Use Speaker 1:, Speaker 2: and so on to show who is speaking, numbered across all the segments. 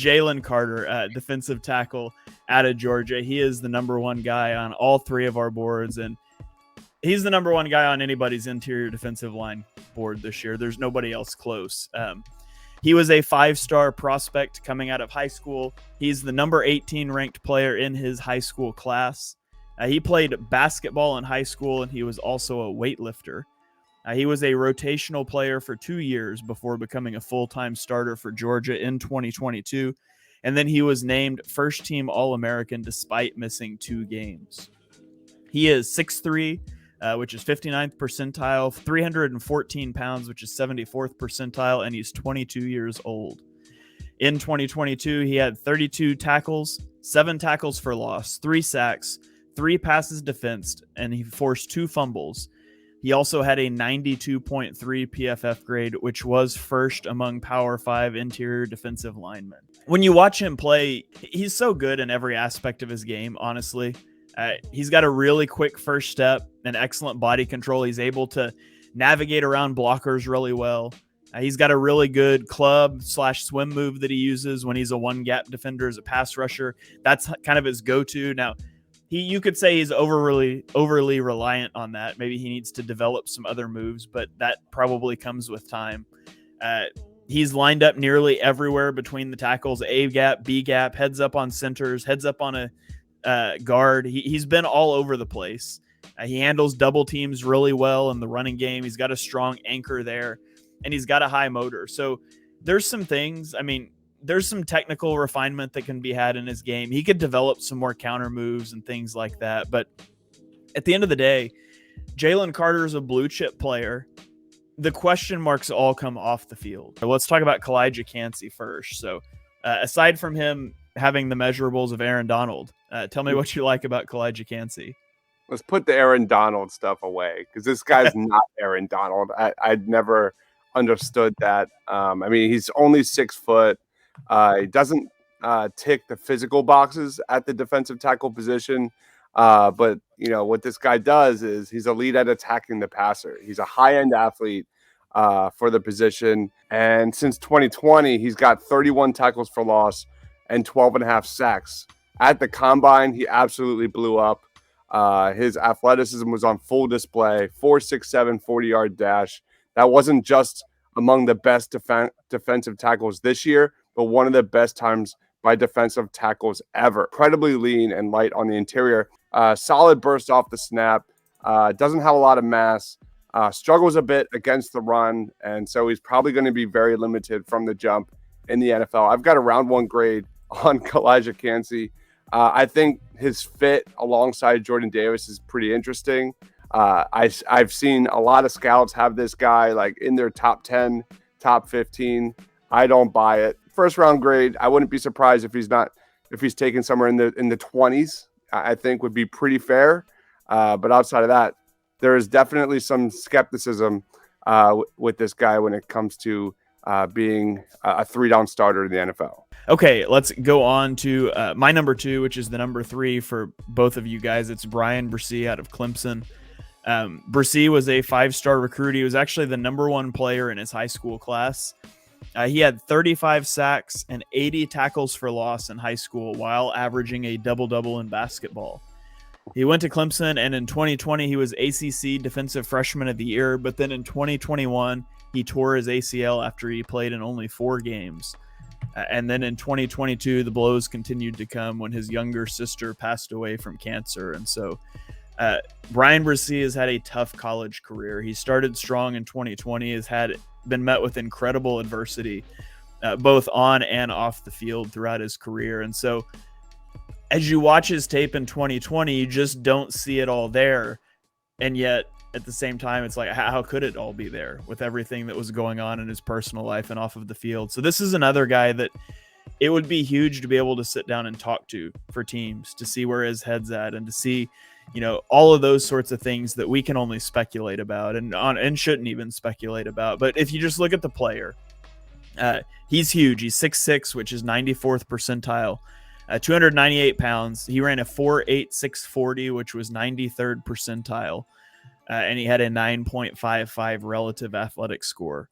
Speaker 1: Jalen Carter, defensive tackle out of Georgia. He is the number one guy on all three of our boards, and he's the number one guy on anybody's interior defensive line board this year. There's nobody else close. He was a 5-star prospect coming out of high school. He's the number 18 ranked player in his high school class. He played basketball in high school, and he was also a weightlifter. He was a rotational player for 2 years before becoming a full-time starter for Georgia in 2022. And then he was named first-team All-American despite missing 2 games. He is 6'3", which is 59th percentile, 314 pounds, which is 74th percentile, and he's 22 years old. In 2022, he had 32 tackles, 7 tackles for loss, 3 sacks, 3 passes defensed, and he forced 2 fumbles. He also had a 92.3 PFF grade, which was first among Power 5 interior defensive linemen. When you watch him play, he's so good in every aspect of his game, honestly. He's got a really quick first step and excellent body control. He's able to navigate around blockers really well. He's got a really good club/swim move that he uses when he's a one-gap defender as a pass rusher. That's kind of his go-to. Now, you could say he's overly reliant on that. Maybe he needs to develop some other moves, but that probably comes with time. He's lined up nearly everywhere between the tackles, A gap, B gap, heads up on centers, heads up on a guard. He's been all over the place. He handles double teams really well in the running game. He's got a strong anchor there, and he's got a high motor. So there's some things, there's some technical refinement that can be had in his game. He could develop some more counter moves and things like that. But at the end of the day, Jalen Carter is a blue chip player. The question marks all come off the field. So let's talk about Kalijah Canty first. So aside from him having the measurables of Aaron Donald, tell me what you like about Kalijah Canty.
Speaker 2: Let's put the Aaron Donald stuff away, because this guy's not Aaron Donald. I'd never understood that. He's only 6 foot. He doesn't tick the physical boxes at the defensive tackle position. But what this guy does is he's elite at attacking the passer. He's a high-end athlete for the position. And since 2020, he's got 31 tackles for loss and 12.5 sacks. At the combine, he absolutely blew up. His athleticism was on full display, 4.67 40-yard dash. That wasn't just among the best defensive tackles this year, but one of the best times by defensive tackles ever. Incredibly lean and light on the interior. Solid burst off the snap. Doesn't have a lot of mass. Struggles a bit against the run, and so he's probably going to be very limited from the jump in the NFL. I've got a round 1 grade on Kalijah Canty. I think his fit alongside Jordan Davis is pretty interesting. I've seen a lot of scouts have this guy like in their top 10, top 15. I don't buy it. First round grade, I wouldn't be surprised if he's taken somewhere in the 20s. I think would be pretty fair. But outside of that, there is definitely some skepticism with this guy when it comes to being a 3-down starter in the NFL.
Speaker 1: Okay, let's go on to my number 2, which is the number 3 for both of you guys. It's Bryan Bresee out of Clemson. Bresee was a 5-star recruit. He was actually the number 1 player in his high school class. He had 35 sacks and 80 tackles for loss in high school while averaging a double-double in basketball. He went to Clemson, and in 2020, he was ACC Defensive Freshman of the Year, but then in 2021, he tore his ACL after he played in only 4 games. And then in 2022, the blows continued to come when his younger sister passed away from cancer. And so Bryan Bresee has had a tough college career. He started strong in 2020, has been met with incredible adversity, both on and off the field throughout his career. And so as you watch his tape in 2020, you just don't see it all there. And yet at the same time, it's like, how could it all be there with everything that was going on in his personal life and off of the field? So this is another guy that it would be huge to be able to sit down and talk to for teams, to see where his head's at and to see, all of those sorts of things that we can only speculate about and shouldn't even speculate about. But if you just look at the player, he's huge. He's 6'6", which is 94th percentile, 298 pounds. He ran a 4.86 40, which was 93rd percentile. And he had a 9.55 relative athletic score.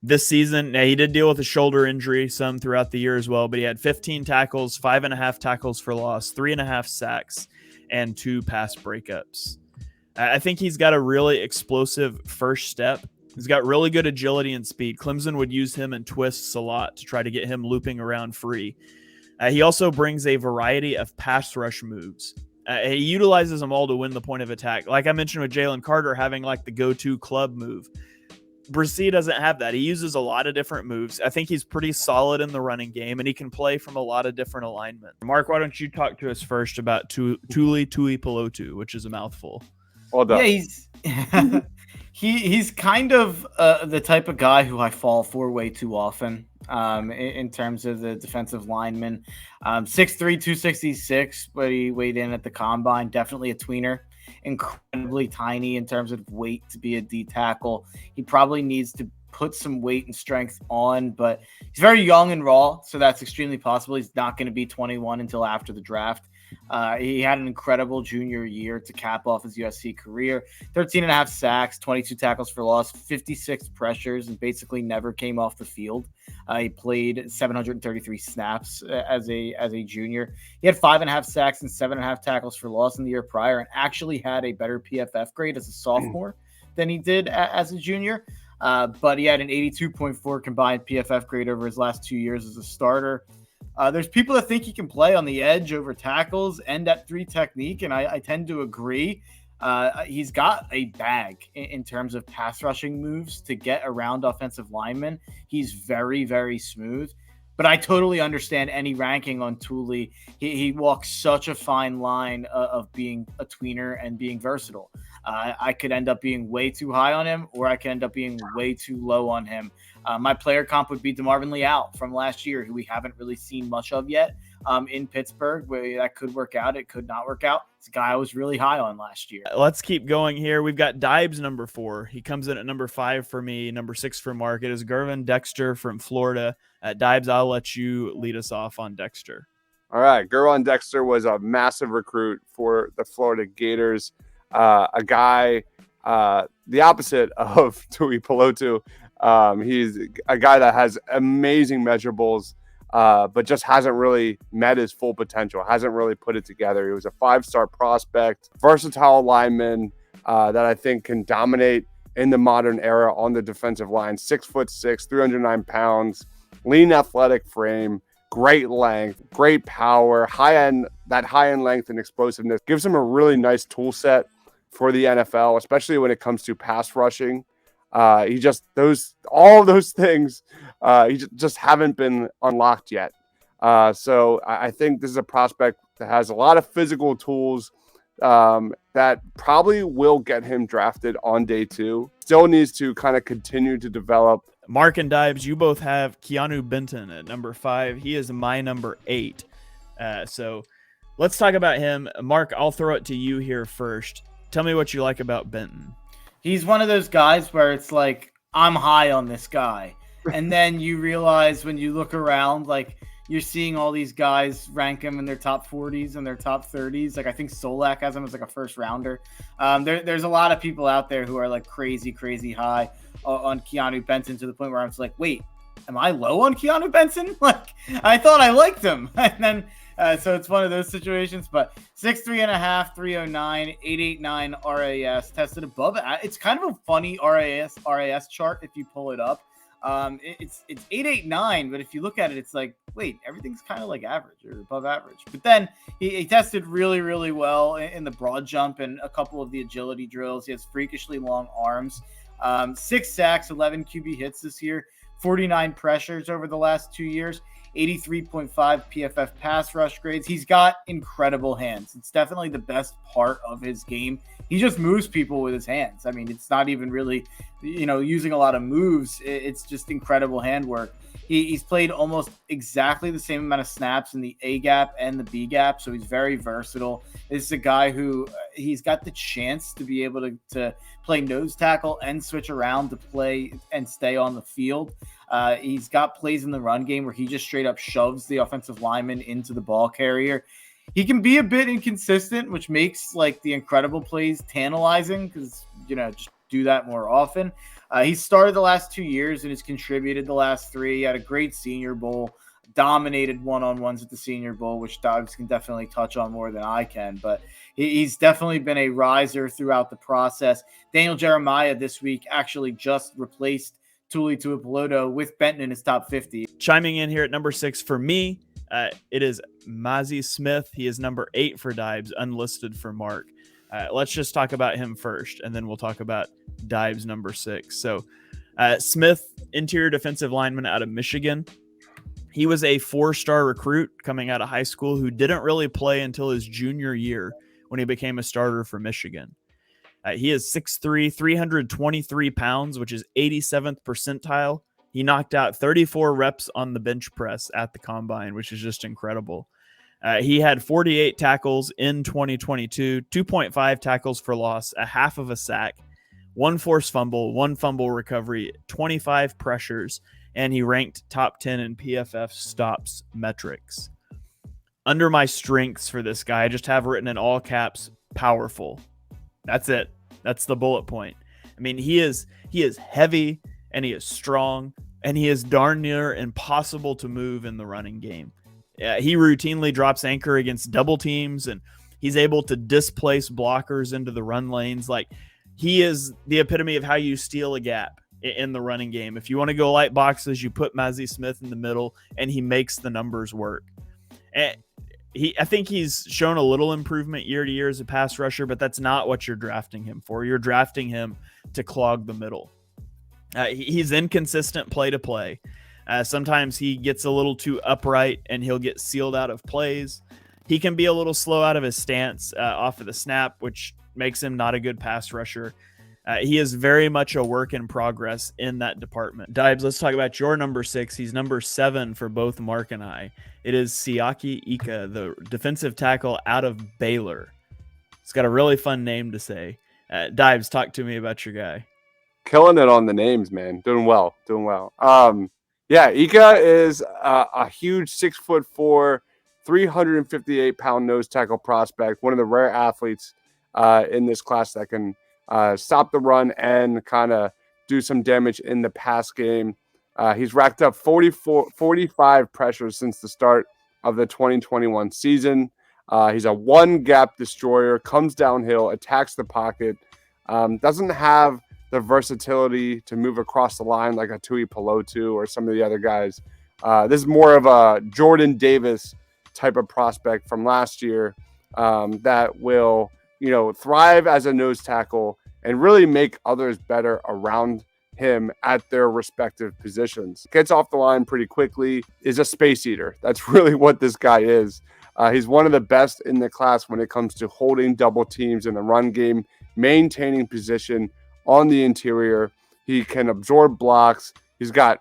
Speaker 1: This season, now he did deal with a shoulder injury some throughout the year as well, but he had 15 tackles, 5.5 tackles for loss, 3.5 sacks, and 2 pass breakups. I think he's got a really explosive first step. He's got really good agility and speed. Clemson would use him in twists a lot to try to get him looping around free. He also brings a variety of pass rush moves. He utilizes them all to win the point of attack. Like I mentioned with Jalen Carter having like the go-to club move. Bresee doesn't have that. He uses a lot of different moves. I think he's pretty solid in the running game, and he can play from a lot of different alignments. Mark, why don't you talk to us first about Tuli Tuipulotu, which is a mouthful.
Speaker 2: Well done.
Speaker 3: Yeah, he's kind of the type of guy who I fall for way too often in terms of the defensive lineman. 6'3", 266, but he weighed in at the combine. Definitely a tweener. Incredibly tiny in terms of weight to be a D tackle. He probably needs to put some weight and strength on, but he's very young and raw, so that's extremely possible. He's not going to be 21 until after the draft. He had an incredible junior year to cap off his USC career. 13.5 sacks, 22 tackles for loss, 56 pressures, and basically never came off the field. He played 733 snaps as a junior. He had 5.5 sacks and 7.5 tackles for loss in the year prior, and actually had a better PFF grade as a sophomore than he did as a junior. But he had an 82.4 combined PFF grade over his last 2 years as a starter. There's people that think he can play on the edge over tackles and at 3 technique, and I tend to agree. He's got a bag in terms of pass rushing moves to get around offensive linemen. He's very, very smooth. But I totally understand any ranking on Tuli. He walks such a fine line of being a tweener and being versatile. I could end up being way too high on him, or I could end up being way too low on him. My player comp would be DeMarvin Leal from last year, who we haven't really seen much of yet in Pittsburgh. Where that could work out, it could not work out. It's a guy I was really high on last year.
Speaker 1: Let's keep going here. We've got Dibes number 4. He comes in at number 5 for me, number 6 for Mark. It is Gervin Dexter from Florida. Dibes, I'll let you lead us off on Dexter.
Speaker 2: All right. Gervin Dexter was a massive recruit for the Florida Gators. A guy, the opposite of Tuipulotu. He's a guy that has amazing measurables, but just hasn't really met his full potential, hasn't really put it together. He was a 5-star prospect, versatile lineman that I think can dominate in the modern era on the defensive line. 6'6", 309 pounds, lean athletic frame, great length, great power, high end length and explosiveness. Gives him a really nice tool set for the NFL, especially when it comes to pass rushing. All of those things, he just haven't been unlocked yet. So I think this is a prospect that has a lot of physical tools that probably will get him drafted on day 2. Still needs to kind of continue to develop.
Speaker 1: Mark and Dibes, you both have Keanu Benson at number 5. He is my number 8. So let's talk about him. Mark, I'll throw it to you here first. Tell me what you like about Benton.
Speaker 3: He's one of those guys where it's like, I'm high on this guy. And then you realize when you look around, like you're seeing all these guys rank him in their top 40s and their top 30s. Like I think Solak has him as like a first rounder. There's a lot of people out there who are like crazy high on Keanu Benson, to the point where I'm just like, wait, am I low on Keanu Benson? Like I thought I liked him. And then so it's one of those situations, but 6'3.5", 309, 889 RAS, tested above it. It's kind of a funny RAS chart if you pull it up. It's 889, but if you look at it, it's like, wait, everything's kind of like average or above average. But then he tested really well in the broad jump and a couple of the agility drills. He has freakishly long arms. 6 sacks, 11 QB hits this year, 49 pressures over the last 2 years. 83.5 PFF pass rush grades. He's got incredible hands. It's definitely the best part of his game. He just moves people with his hands. I mean, it's not even really, using a lot of moves. It's just incredible handwork. He's played almost exactly the same amount of snaps in the A gap and the B gap, so he's very versatile. This is a guy who he's got the chance to be able to play nose tackle and switch around to play and stay on the field. He's got plays in the run game where he just straight up shoves the offensive lineman into the ball carrier. He can be a bit inconsistent, which makes like the incredible plays tantalizing because, just do that more often. He started the last 2 years and has contributed the last 3. He had a great Senior Bowl, dominated one-on-ones at the Senior Bowl, which Dobbs can definitely touch on more than I can. But he's definitely been a riser throughout the process. Daniel Jeremiah this week actually just replaced Tuli Tuipulotu with Benton in his top 50.
Speaker 1: Chiming in here at number 6 for me, it is Mazzy Smith. He is number 8 for Dibes, unlisted for Mark. Let's just talk about him first, and then we'll talk about Dibes number 6. So Smith, interior defensive lineman out of Michigan. He was a 4-star recruit coming out of high school who didn't really play until his junior year when he became a starter for Michigan. He is 6'3", 323 pounds, which is 87th percentile. He knocked out 34 reps on the bench press at the combine, which is just incredible. He had 48 tackles in 2022, 2.5 tackles for loss, a half of a sack, 1 forced fumble, 1 fumble recovery, 25 pressures, and he ranked top 10 in PFF stops metrics. Under my strengths for this guy, I just have written in all caps, powerful. That's it. That's the bullet point. I mean, he is heavy and he is strong and he is darn near impossible to move in the running game. He routinely drops anchor against double teams and he's able to displace blockers into the run lanes. Like, he is the epitome of how you steal a gap in the running game. If you want to go light boxes, you put Mazzy Smith in the middle and he makes the numbers work. And I think he's shown a little improvement year to year as a pass rusher, but that's not what you're drafting him for. You're drafting him to clog the middle. He's inconsistent play to play. Sometimes he gets a little too upright and he'll get sealed out of plays. He can be a little slow out of his stance off of the snap, which makes him not a good pass rusher. He is very much a work in progress in that department. Dibes, let's talk about your number 6. He's number 7 for both Mark and I. It is Siaka Ika, the defensive tackle out of Baylor. It's got a really fun name to say. Dibes, talk to me about your guy.
Speaker 2: Killing it on the names, man. Doing well. Yeah, Ika is a huge 6'4", 358-pound nose tackle prospect. One of the rare athletes in this class that can stop the run and kind of do some damage in the pass game. He's racked up 45 pressures since the start of the 2021 season. He's a one-gap destroyer, comes downhill, attacks the pocket, doesn't have the versatility to move across the line like a Tuipulotu or some of the other guys. This is more of a Jordan Davis type of prospect from last year that will, thrive as a nose tackle and really make others better around him at their respective positions. Gets off the line pretty quickly, is a space eater. That's really what this guy is. He's one of the best in the class when it comes to holding double teams in the run game, maintaining position on the interior. He can absorb blocks. He's got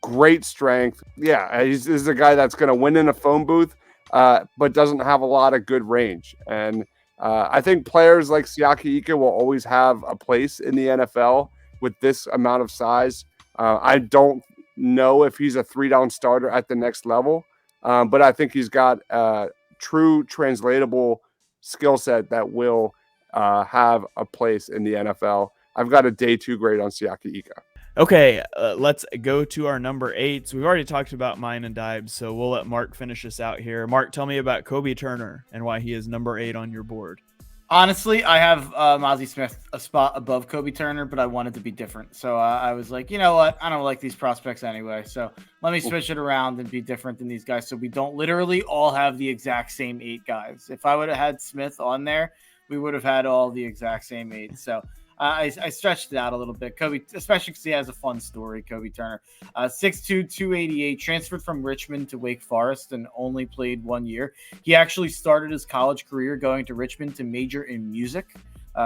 Speaker 2: great strength. Yeah, he's a guy that's going to win in a phone booth, but doesn't have a lot of good range. And I think players like Siaka Ika will always have a place in the NFL with this amount of size. I don't know if he's a 3-down starter at the next level, but I think he's got a true translatable skill set that will have a place in the NFL. I've got a day 2 grade on Siaka Ika.
Speaker 1: Okay, let's go to our number 8. So we've already talked about mine and Dibes, so we'll let Mark finish us out here. Mark, tell me about Kobe Turner and why he is number 8 on your board.
Speaker 3: Honestly, I have Mazzy Smith a spot above Kobe Turner, but I wanted to be different. So I was like, you know what? I don't like these prospects anyway. So let me switch it around and be different than these guys so we don't literally all have the exact same 8 guys. If I would have had Smith on there, we would have had all the exact same 8. So I stretched it out a little bit. Kobe, especially because he has a fun story, Kobe Turner. 6'2", 288, transferred from Richmond to Wake Forest and only played 1 year. He actually started his college career going to Richmond to major in music.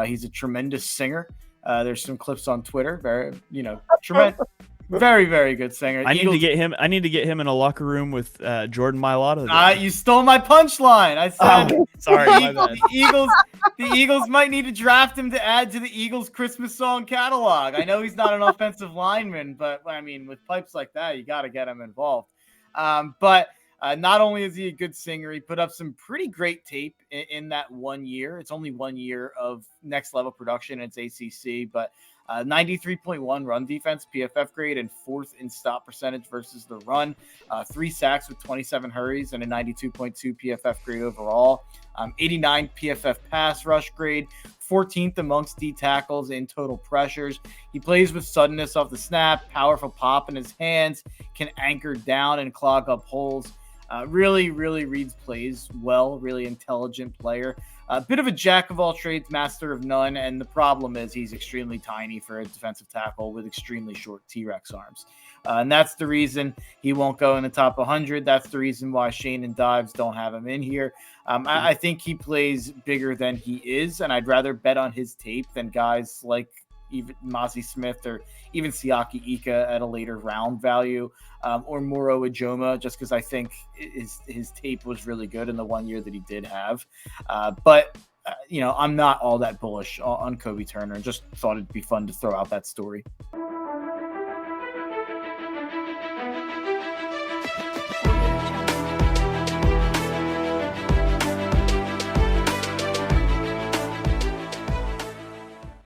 Speaker 3: He's a tremendous singer. There's some clips on Twitter. Very, tremendous. Very, very good singer.
Speaker 1: I need to get him in a locker room with Jordan Mailata.
Speaker 3: You stole my punchline. I said,
Speaker 1: sorry, my bad.
Speaker 3: The Eagles might need to draft him to add to the Eagles Christmas song catalog. I know he's not an offensive lineman, but I mean, with pipes like that, you got to get him involved. But not only is he a good singer, he put up some pretty great tape in that 1 year. It's only 1 year of next level production. It's ACC, but 93.1 run defense, PFF grade, and 4th in stop percentage versus the run. 3 sacks with 27 hurries and a 92.2 PFF grade overall. 89 PFF pass rush grade, 14th amongst D tackles in total pressures. He plays with suddenness off the snap, powerful pop in his hands, can anchor down and clog up holes. Really reads plays well, really intelligent player. A bit of a jack of all trades, master of none, and the problem is he's extremely tiny for a defensive tackle with extremely short T-Rex arms. And that's the reason he won't go in the top 100. That's the reason why Shane and Dives don't have him in here. I think he plays bigger than he is, and I'd rather bet on his tape than guys like even Mazzy Smith or even Siaka Ika at a later round value, or Moro Ijoma, just because I think his tape was really good in the 1 year that he did have. But I'm not all that bullish on Kobe Turner. Just thought it'd be fun to throw out that story.